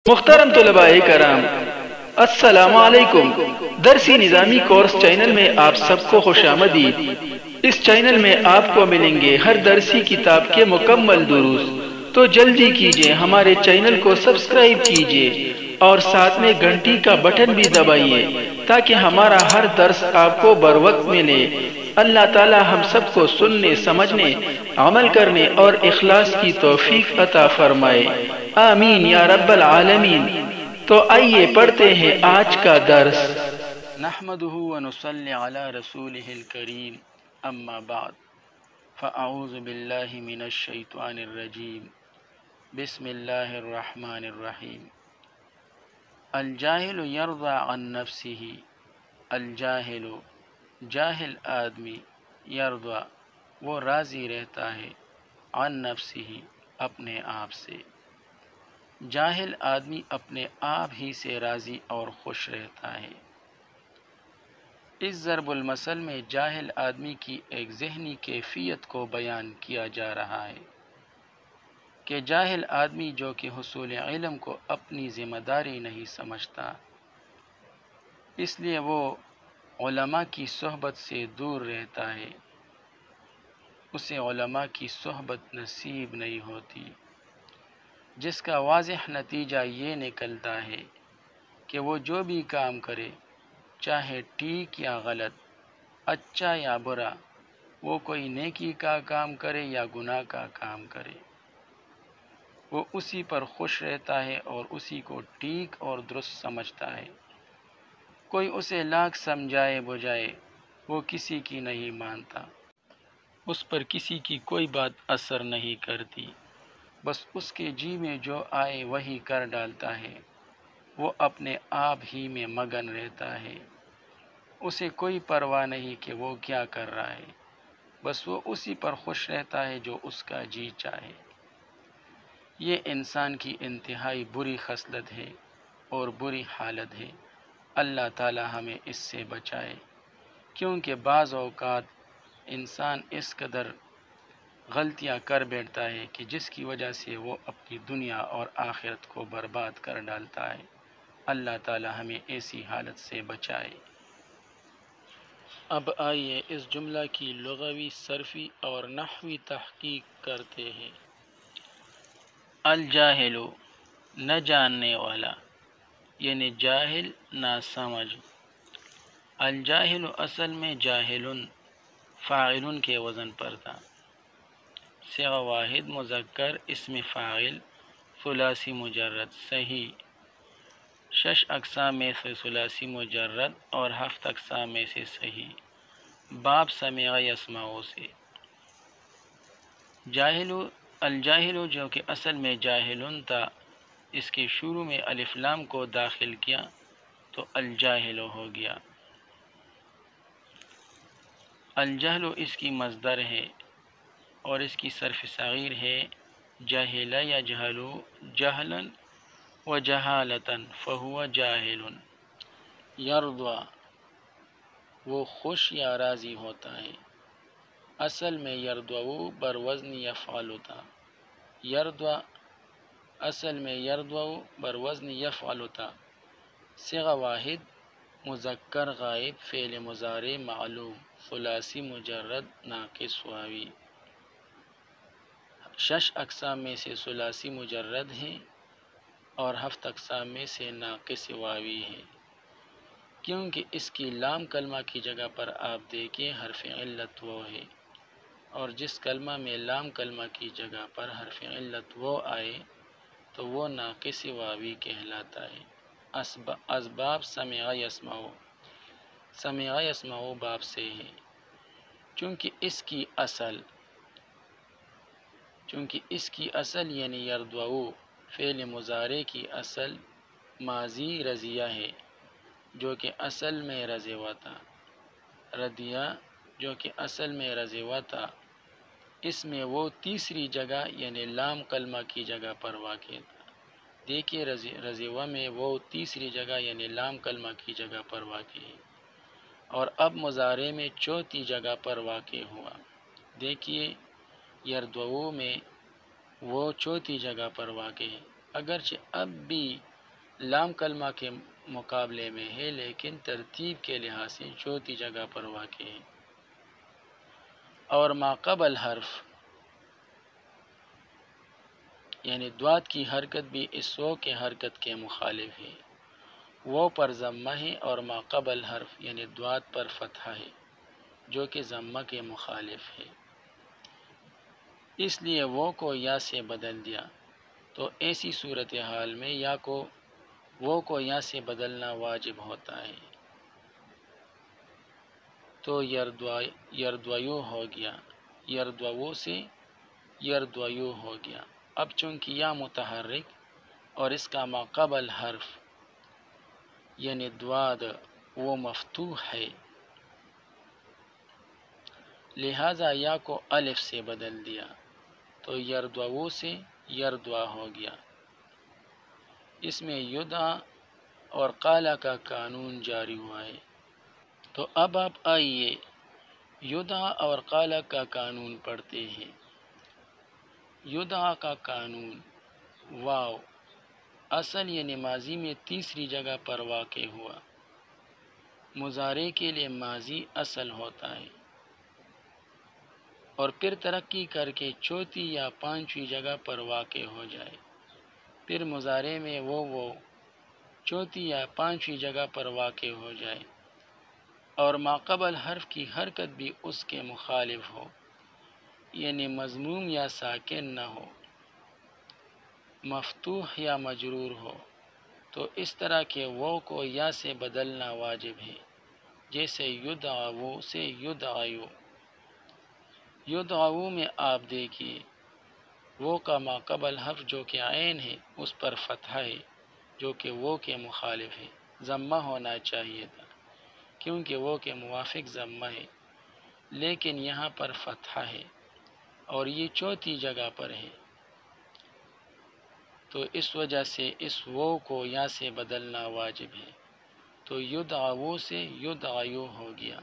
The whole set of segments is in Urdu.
محترم طلباء کرام، السلام علیکم۔ درسی نظامی کورس چینل میں آپ سب کو خوش آمدید۔ اس چینل میں آپ کو ملیں گے ہر درسی کتاب کے مکمل دروس، تو جلدی کیجئے ہمارے چینل کو سبسکرائب کیجئے اور ساتھ میں گھنٹی کا بٹن بھی دبائیے تاکہ ہمارا ہر درس آپ کو بروقت ملے۔ اللہ تعالی ہم سب کو سننے، سمجھنے، عمل کرنے اور اخلاص کی توفیق عطا فرمائے، آمین یا رب العالمین۔ تو آئیے پڑھتے ہیں آج کا درس۔ نحمدہ ونصلی علی رسولہ الکریم، اما بعد فاعوذ باللہ من الشیطان الرجیم، بسم اللہ الرحمن الرحیم۔ الجاہل یرضی عن نفسہ، الجاہل جاہل آدمی، یرضی وہ راضی رہتا ہے، عن نفسہ اپنے آپ سے۔ جاہل آدمی اپنے آپ ہی سے راضی اور خوش رہتا ہے۔ اس ضرب المثل میں جاہل آدمی کی ایک ذہنی کیفیت کو بیان کیا جا رہا ہے کہ جاہل آدمی جو کہ حصول علم کو اپنی ذمہ داری نہیں سمجھتا، اس لیے وہ علماء کی صحبت سے دور رہتا ہے، اسے علماء کی صحبت نصیب نہیں ہوتی، جس کا واضح نتیجہ یہ نکلتا ہے کہ وہ جو بھی کام کرے، چاہے ٹھیک یا غلط، اچھا یا برا، وہ کوئی نیکی کا کام کرے یا گناہ کا کام کرے، وہ اسی پر خوش رہتا ہے اور اسی کو ٹھیک اور درست سمجھتا ہے۔ کوئی اسے لاکھ سمجھائے بجھائے وہ کسی کی نہیں مانتا، اس پر کسی کی کوئی بات اثر نہیں کرتی، بس اس کے جی میں جو آئے وہی کر ڈالتا ہے، وہ اپنے آپ ہی میں مگن رہتا ہے، اسے کوئی پرواہ نہیں کہ وہ کیا کر رہا ہے، بس وہ اسی پر خوش رہتا ہے جو اس کا جی چاہے۔ یہ انسان کی انتہائی بری خصلت ہے اور بری حالت ہے، اللہ تعالی ہمیں اس سے بچائے، کیونکہ بعض اوقات انسان اس قدر غلطیاں کر بیٹھتا ہے کہ جس کی وجہ سے وہ اپنی دنیا اور آخرت کو برباد کر ڈالتا ہے۔ اللہ تعالی ہمیں ایسی حالت سے بچائے۔ اب آئیے اس جملہ کی لغوی، صرفی اور نحوی تحقیق کرتے ہیں۔ الجاہل نہ جاننے والا، یعنی جاہل، نہ سمجھ۔ الجاہل اصل میں جاہلن فاعل کے وزن پر تھا، صیغہ واحد مذکر اسم فاعل ثلاثی مجرد، صحیح۔ 6 اقسام میں سے ثلاثی مجرد اور 7 اقسام میں سے صحیح، باب سمع یسمع سے۔ الجاہل جو کہ اصل میں جاہلن تھا، اس کے شروع میں الف لام کو داخل کیا تو الجاہل ہو گیا۔ الجہل اس کی مصدر ہے اور اس کی صرف صغیر ہے جہل یجہل جہلا و جہالتا فہو جاہل۔ یرضی وہ خوش یا راضی ہوتا ہے، اصل میں یرضی بر وزن یفعل تھا، یرضی اصل میں یرضی بر وزن یفعل تھا، صیغہ واحد مذکر غائب فعل مضارع معلوم ثلاثی مجرد ناقص واوی۔ 6 اقسام میں سے ثلاثی مجرد ہیں اور 7 اقسام میں سے ناقص واوی ہے، کیونکہ اس کی لام کلمہ کی جگہ پر آپ دیکھیں حرف علت وہ ہے، اور جس کلمہ میں لام کلمہ کی جگہ پر حرف علت وہ آئے تو وہ ناقص واوی کہلاتا ہے۔ اسباب سمع یسمع، سمع یسمع باب سے ہے، چونکہ اس کی اصل یعنی یرضی فعل مضارع کی اصل ماضی رضیہ ہے، جو کہ اصل میں رضیہ تھا، رضیہ جو کہ اصل میں رضیہ تھا، اس میں وہ تیسری جگہ یعنی لام کلمہ کی جگہ پر واقع تھا۔ دیکھیے رضیہ میں وہ تیسری جگہ یعنی لام کلمہ کی جگہ پر واقع ہے، اور اب مضارع میں چوتھی جگہ پر واقع ہوا۔ دیکھیے یرضی میں وہ چوتھی جگہ پر واقع ہے، اگرچہ اب بھی لام کلمہ کے مقابلے میں ہے لیکن ترتیب کے لحاظ سے چوتھی جگہ پر واقع ہے۔ اور ما قبل حرف یعنی دوات کی حرکت بھی اس وہ کے حرکت کے مخالف ہے، وہ پر ضمہ ہے، اور ما قبل حرف یعنی دوات پر فتحہ ہے جو کہ ضمہ کے مخالف ہے، اس لیے وہ کو یا سے بدل دیا۔ تو ایسی صورتحال میں وہ کو یا سے بدلنا واجب ہوتا ہے، تو یردویو ہو گیا، یردوو سے یردویو ہو گیا۔ اب چونکہ یا متحرک اور اس کا ما قبل حرف یعنی دواد وہ مفتوح ہے، لہذا یا کو الف سے بدل دیا، تو یردوو سے یردوا ہو گیا۔ اس میں یدعا اور قالا کا قانون جاری ہوا ہے۔ تو اب آپ آئیے یدعا اور قالا کا قانون پڑھتے ہیں۔ یدعا کا قانون، واو اصل یعنی ماضی میں تیسری جگہ پر واقع ہوا، مضارع کے لیے ماضی اصل ہوتا ہے، اور پھر ترقی کر کے چوتھی یا پانچویں جگہ پر واقع ہو جائے، پھر مضارع میں وہ چوتھی یا پانچویں جگہ پر واقع ہو جائے، اور ما قبل حرف کی حرکت بھی اس کے مخالف ہو، یعنی مضموم یا ساکن نہ ہو، مفتوح یا مجرور ہو، تو اس طرح کے وہ کو یا سے بدلنا واجب ہے، جیسے یدعو سے یدعیو۔ یدعو میں آپ دیکھیے وہ کا ما قبل حرف جو کہ عین ہے اس پر فتحہ ہے جو کہ وہ کے مخالف ہے، ضمہ ہونا چاہیے تھا کیونکہ وہ کے موافق ضمہ ہے، لیکن یہاں پر فتحہ ہے اور یہ چوتھی جگہ پر ہے، تو اس وجہ سے اس وہ کو یا سے بدلنا واجب ہے، تو یدعو سے یدعیو ہو گیا۔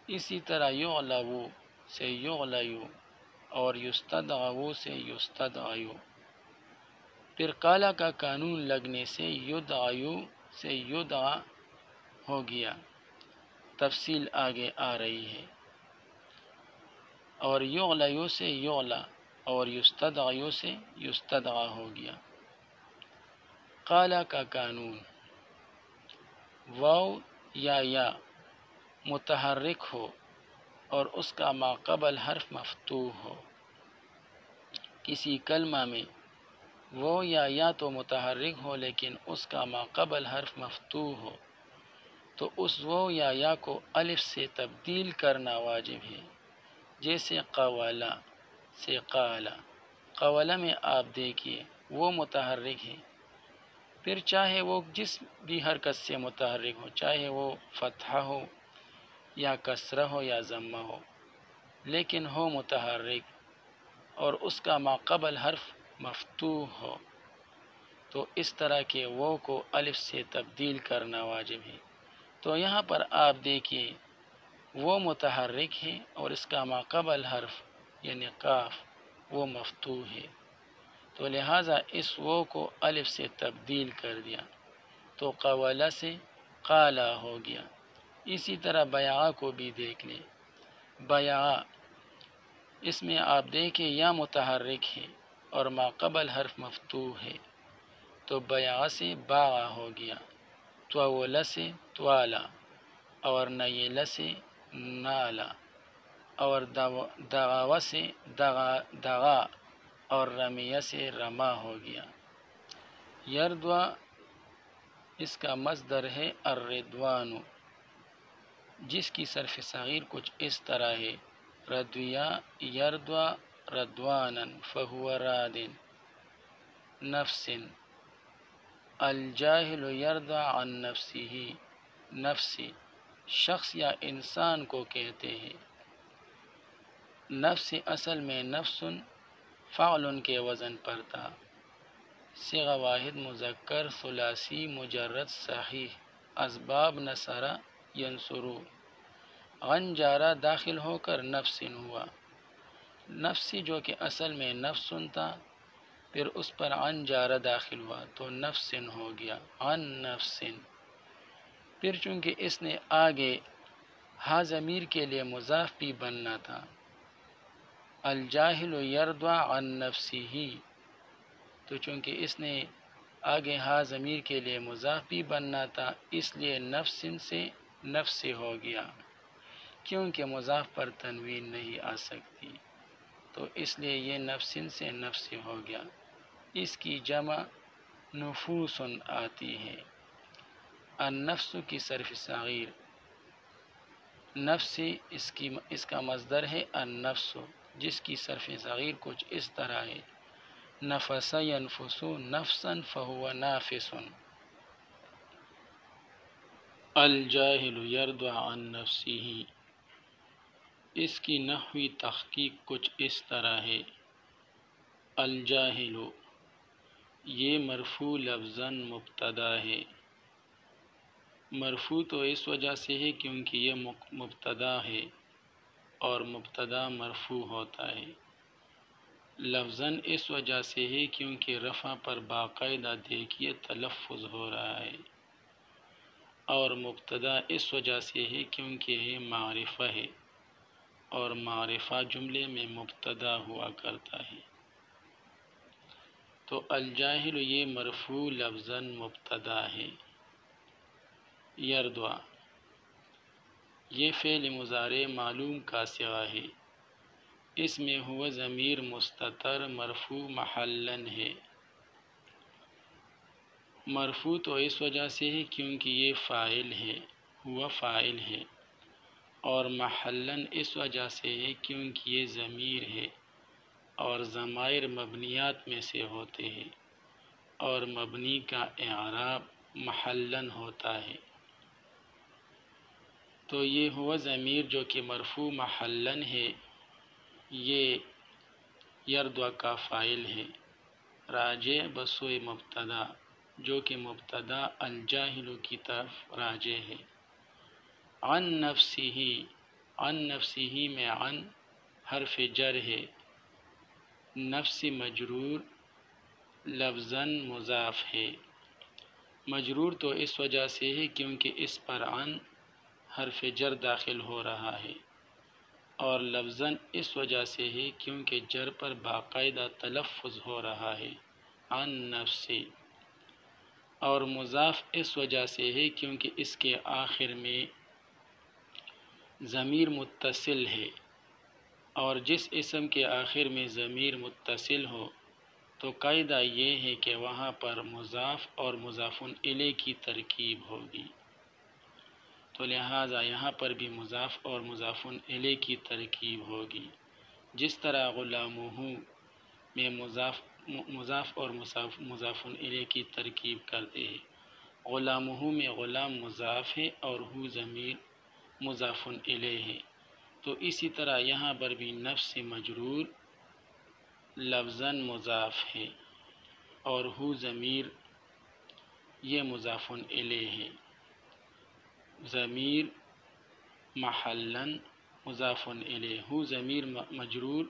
اسی طرح یعلو سے یعلیو اور یستدعو سے یستدعیو۔ پھر قالا کا قانون لگنے سے یدعیو سے یدعا ہو گیا، تفصیل آگے آ رہی ہے، اور یعلیو سے یعلا اور یستدعیو سے یستدعا ہو گیا۔ قالا کا قانون، واو یا متحرک ہو اور اس کا ما قبل حرف مفتوح ہو، کسی کلمہ میں وہ یا تو متحرک ہو لیکن اس کا ما قبل حرف مفتوح ہو، تو اس وہ یا کو الف سے تبدیل کرنا واجب ہے، جیسے قولا سے قالا۔ قولا میں آپ دیکھیے وہ متحرک ہے، پھر چاہے وہ جس بھی حرکت سے متحرک ہو، چاہے وہ فتحہ ہو یا کسرہ ہو یا ضمہ ہو، لیکن ہو متحرک اور اس کا ما قبل حرف مفتوح ہو، تو اس طرح کے وہ کو الف سے تبدیل کرنا واجب ہے۔ تو یہاں پر آپ دیکھیے وہ متحرک ہے اور اس کا ما قبل حرف یعنی قاف وہ مفتوح ہے، تو لہٰذا اس وہ کو الف سے تبدیل کر دیا، تو قولا سے قالا ہو گیا۔ اسی طرح بیعا کو بھی دیکھ لیں، بیعا اس میں آپ دیکھیں یا متحرک ہے اور ما قبل حرف مفتوح ہے، تو بیعا سے باعا ہو گیا، طولا سے طوالا اور نیلا سے نالا اور دغاوا سے دغا اور رمیہ سے رما ہو گیا۔ یردوا اس کا مصدر ہے الردوان، جس کی صرف صغیر کچھ اس طرح ہے، ردویا یردوا ردوانا فہو راد نفس، الجاہل یرضى عن نفسه، نفس شخص یا انسان کو کہتے ہیں۔ نفس اصل میں نفس فعل کے وزن پر تھا، صیغہ واحد مذکر ثلاثی مجرد صحیح، اسباب نصرہ ینصرو، غن جارہ داخل ہو کر نفس ہوا، نفسی جو کہ اصل میں نفس تھا، پھر اس پر عن جارہ داخل ہوا تو نفس ہو گیا، عن نفس۔ پھر چونکہ اس نے آگے ہا ضمیر کے لیے مضاف بھی بننا تھا، الجاہل یرضع عن نفسہ، تو چونکہ اس نے آگے ہا ضمیر کے لیے مضاف بھی بننا تھا، اس لیے نفس سے نفس ہو گیا، کیونکہ مضاف پر تنوین نہیں آ سکتی، تو اس لیے یہ نفس سے نفس ہو گیا۔ اس کی جمع نفوس آتی ہے۔ النفس کی صرف صغیر، نفس اس کا مصدر ہے النفس، جس کی صرف صغیر کچھ اس طرح ہے، نفس ینفس نفسا فہو نافس۔ الجاہل یرضع عن نفسہ، اس کی نحوی تحقیق کچھ اس طرح ہے، الجاہل یہ مرفوع لفظاً مبتدا ہے، مرفوع تو اس وجہ سے ہے کیونکہ یہ مبتدا ہے اور مبتدا مرفوع ہوتا ہے، لفظاً اس وجہ سے ہے کیونکہ رفع پر باقاعدہ دیکھیے تلفظ ہو رہا ہے، اور مبتدا اس وجہ سے ہے کیونکہ یہ معرفہ ہے، اور معرفہ جملے میں مبتدا ہوا کرتا ہے، تو الجاہل یہ مرفوع لفظاً مبتدا ہے۔ یرضع یہ فعل مضارع معلوم کا صیغہ ہے، اس میں ہوا ضمیر مستتر مرفوع محلاً ہے، مرفوع تو اس وجہ سے ہے کیونکہ یہ فاعل ہے، ہوا فاعل ہے، اور محلاً اس وجہ سے ہے کیونکہ یہ ضمیر ہے، اور ضمائر مبنیات میں سے ہوتے ہیں، اور مبنی کا اعراب محلاً ہوتا ہے، تو یہ ہوا ضمیر جو کہ مرفوع محلاً ہے، یہ یرضع کا فاعل ہے، راجع بسوئے مبتدا، جو کہ مبتدا الجاہل کی طرف راجع ہے۔ عن نفسہ، عن نفسہ میں عن حرف جر ہے، نفس مجرور لفظاً مضاف ہے، مجرور تو اس وجہ سے ہے کیونکہ اس پر عن حرف جر داخل ہو رہا ہے، اور لفظاً اس وجہ سے ہے کیونکہ جر پر باقاعدہ تلفظ ہو رہا ہے، عن نفس، اور مضاف اس وجہ سے ہے کیونکہ اس کے آخر میں ضمیر متصل ہے، اور جس اسم کے آخر میں ضمیر متصل ہو تو قاعدہ یہ ہے کہ وہاں پر مضاف اور مضاف الیہ کی ترکیب ہوگی، تو لہٰذا یہاں پر بھی مضاف اور مضاف الیہ کی ترکیب ہوگی، جس طرح غلامہ میں مضاف اور مضاف الیہ کی ترکیب کرتے ہیں، غلامہ میں غلام مضاف ہے اور ہو ضمیر مضاف الیہ ہے، تو اسی طرح یہاں پر بھی نفس مجرور لفظاً مضاف ہے اور ہو ضمیر یہ مضاف الیہ ہے، ضمیر محلاً مضاف الیہ، ہو ضمیر مجرور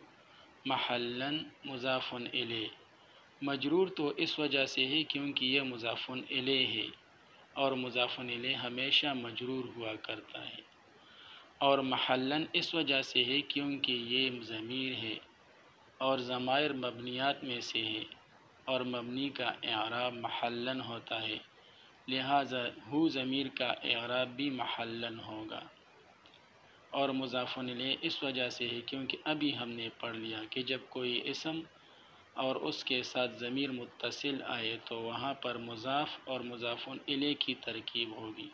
محلاً مضاف الیہ، مجرور تو اس وجہ سے ہے کیونکہ یہ مضاف الیہ ہے، اور مضاف الیہ ہمیشہ مجرور ہوا کرتا ہے، اور محلاً اس وجہ سے ہے کیونکہ یہ ضمیر ہے اور ضمائر مبنیات میں سے ہے، اور مبنی کا اعراب محلاً ہوتا ہے، لہٰذا ہو ضمیر کا اعراب بھی محلاً ہوگا، اور مضاف الیہ اس وجہ سے ہے کیونکہ ابھی ہم نے پڑھ لیا کہ جب کوئی اسم اور اس کے ساتھ ضمیر متصل آئے تو وہاں پر مضاف اور مضاف الیہ کی ترکیب ہوگی،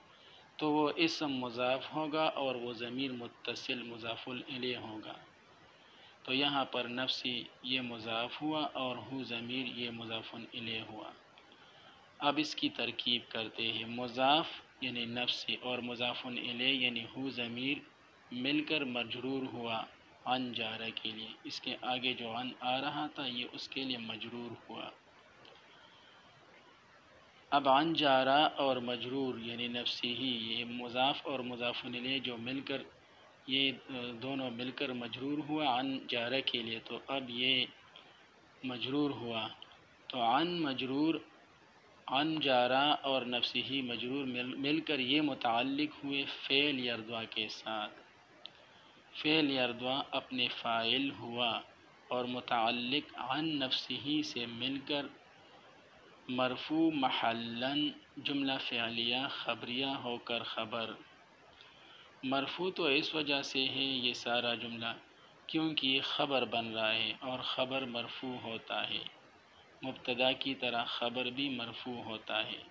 تو وہ اسم مضاف ہوگا اور وہ ضمیر متصل مضاف الیہ ہوگا، تو یہاں پر نفسی یہ مضاف ہوا اور ہو ضمیر یہ مضاف الیہ ہوا۔ اب اس کی ترکیب کرتے ہیں، مضاف یعنی نفسی اور مضاف الیہ یعنی ہو ضمیر مل کر مجرور ہوا عن جارہ کے لیے، اس کے آگے جو عن آ رہا تھا یہ اس کے لیے مجرور ہوا۔ اب عن جارہ اور مجرور یعنی نفسی ہی، یہ مضاف اور مضاف الیہ جو مل کر یہ دونوں مل کر مجرور ہوا عن جارہ کے لیے، تو اب یہ مجرور ہوا تو عن مجرور، عن جارہ اور نفسہ مجرور مل کر یہ متعلق ہوئے فعل یرضا کے ساتھ۔ فعل یرضا اپنے فاعل ہوا اور متعلق عن نفسہ سے مل کر مرفوع محلاً جملہ فعلیہ خبریہ ہو کر خبر۔ مرفوع تو اس وجہ سے ہے یہ سارا جملہ کیونکہ یہ خبر بن رہا ہے اور خبر مرفوع ہوتا ہے، مبتدا کی طرح خبر بھی مرفوع ہوتا ہے،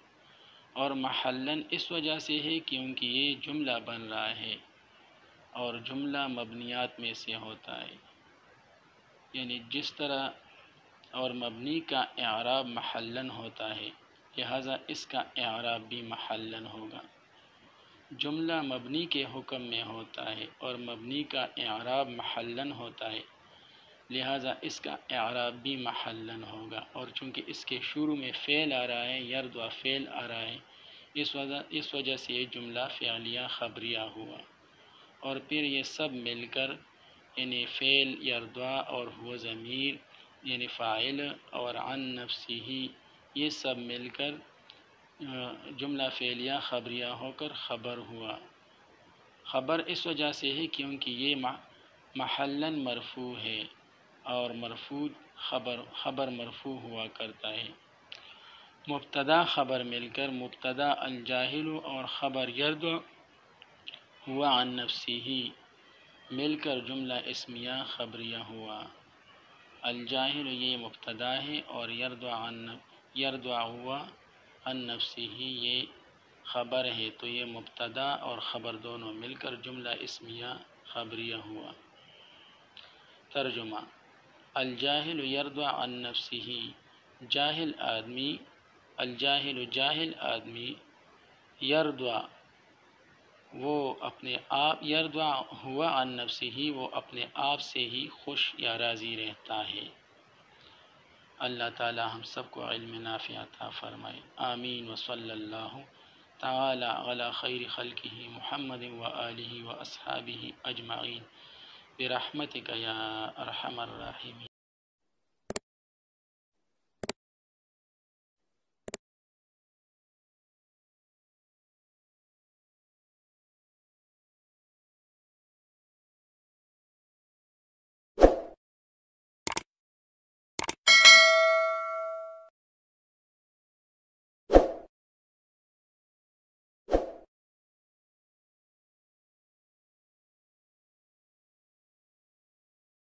اور محلاً اس وجہ سے ہے کیونکہ یہ جملہ بن رہا ہے اور جملہ مبنیات میں سے ہوتا ہے، یعنی جس طرح اور مبنی کا اعراب محلاً ہوتا ہے لہٰذا اس کا اعراب بھی محلاً ہوگا۔ جملہ مبنی کے حکم میں ہوتا ہے اور مبنی کا اعراب محلاً ہوتا ہے لہٰذا اس کا اعراب بھی محلاً ہوگا، اور چونکہ اس کے شروع میں فعل آ رہا ہے، یرضا فعل آ رہا ہے، اس وجہ سے یہ جملہ فعلیہ خبریہ ہوا، اور پھر یہ سب مل کر یعنی فعل یرضا اور ہوا ضمیر یعنی فاعل اور عن نفسہ یہ سب مل کر جملہ فعلیہ خبریہ ہو کر خبر ہوا۔ خبر اس وجہ سے ہے کیونکہ یہ محلاً مرفوع ہے اور مرفوع خبر مرفوع ہوا کرتا ہے۔ مبتدا خبر مل کر مبتدا الجاہل اور خبر یرضا ہوا عن نفسہ مل کر جملہ اسمیہ خبریہ ہوا۔ الجاہل یہ مبتدا ہے اور یرضا ہوا عن نفسہ یہ خبر ہے، تو یہ مبتدا اور خبر دونوں مل کر جملہ اسمیہ خبریہ ہوا۔ ترجمہ: الجاہل یرضا عن نفسہ، جاہل آدمی، الجاہل جاہل آدمی، یرضا وہ اپنے آپ، یرضا ہوا عن نفسہ وہ اپنے آپ سے ہی خوش یا راضی رہتا ہے۔ اللہ تعالی ہم سب کو علم نافع عطا فرمائے، آمین، وصلی اللہ تعالی علی خیر خلقہ محمد وآلہ واصحابہ اجمعین برحمتک یا ارحم الراحمین۔